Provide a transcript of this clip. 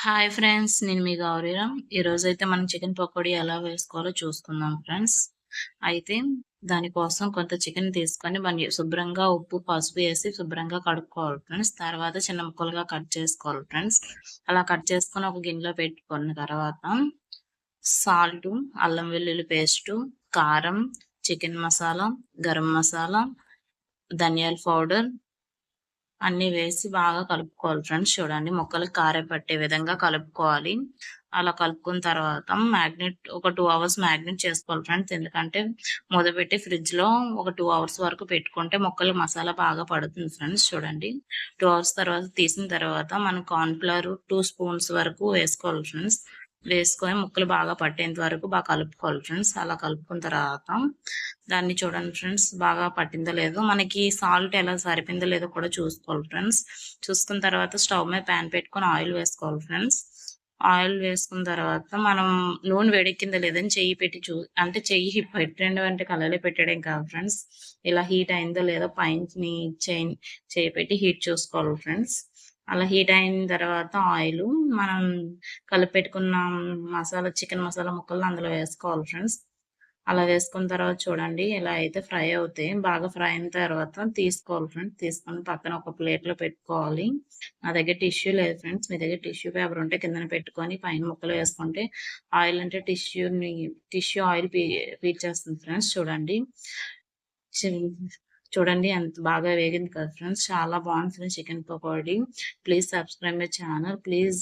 Hi friends. నేను మీ గౌరీరం. ఈరోజైతే మనం చికెన్ పకోడీ ఎలా వేసుకోవాలో చూసుకుందాం ఫ్రెండ్స్. అయితే దానికోసం కొంత చికెన్ తీసుకొని శుభ్రంగా ఉప్పు, పసుపు ఏసి శుభ్రంగా కడుక్కోవాలి ఫ్రెండ్స్. తర్వాత చిన్న ముక్కలుగా కట్ చేసుకోవాలి ఫ్రెండ్స్. అలా కట్ చేసుకొని ఒక గిన్నెలో పెట్టుకున్న తర్వాత సాల్టు, అల్లం వెల్లుల్లి పేస్టు, కారం, చికెన్ మసాలా, గరం మసాలా, ధనియాల పౌడర్ అన్నీ వేసి బాగా కలుపుకోవాలి ఫ్రెండ్స్. చూడండి ముక్కలకి కారం పట్టే విధంగా కలుపుకోవాలి. అలా కలుపుకున్న తర్వాత ఒక 2 అవర్స్ మ్యాగ్నేట్ చేసుకోవాలి ఫ్రెండ్స్. ఎందుకంటే మూతపెట్టి ఫ్రిడ్జ్‌లో ఒక 2 అవర్స్ వరకు పెట్టుకుంటే ముక్కలు మసాలా బాగా పడుతుంది ఫ్రెండ్స్. చూడండి 2 అవర్స్ తర్వాత తీసిన తర్వాత మనం కార్న్ ఫ్లోర్ 2 స్పూన్స్ వరకు వేసుకోవాలి ఫ్రెండ్స్. వేసుకొని ముక్కలు బాగా పట్టేంత వరకు బాగా కలుపుకోవాలి ఫ్రెండ్స్. అలా కలుపుకున్న తర్వాత దాన్ని చూడండి ఫ్రెండ్స్ బాగా పట్టిందో లేదో, మనకి సాల్ట్ ఎలా సరిపోయిందో లేదో కూడా చూసుకోవాలి ఫ్రెండ్స్. చూసుకున్న తర్వాత స్టవ్ మీద ప్యాన్ పెట్టుకొని ఆయిల్ వేసుకోవాలి ఫ్రెండ్స్. ఆయిల్ వేసుకున్న తర్వాత మనం నూనె వేడెక్కిందో లేదని చెయ్యి పెట్టి అంటే చెయ్యి పెట్టండి అంటే కళాయిలో పెట్టడం కాదు ఫ్రెండ్స్. ఇలా హీట్ అయిందో లేదో పైనుంచి చెయ్యి పెట్టి హీట్ చూసుకోవాలి ఫ్రెండ్స్. అలా హీట్ అయిన తర్వాత ఆయిలు మనం కలిపెట్టుకున్న చికెన్ మసాలా ముక్కలను అందులో వేసుకోవాలి ఫ్రెండ్స్. అలా వేసుకున్న తర్వాత చూడండి ఇలా అయితే ఫ్రై అవుతాయి. బాగా ఫ్రై అయిన తర్వాత తీసుకోవాలి ఫ్రెండ్స్. తీసుకొని పక్కన ఒక ప్లేట్‌లో పెట్టుకోవాలి. నా దగ్గర టిష్యూ లేదు ఫ్రెండ్స్. మీ దగ్గర టిష్యూ పేపర్ ఉంటే కిందన పెట్టుకొని పైన ముక్కలు వేసుకుంటే ఆయిల్ అంటే టిష్యూ ఆయిల్ పీల్చేస్తుంది ఫ్రెండ్స్. చూడండి. చి చూడండి ఎంత బాగా వేగింది కదా ఫ్రెండ్స్. చాలా బాగుంది friends chicken pakodi. Please subscribe my channel. Please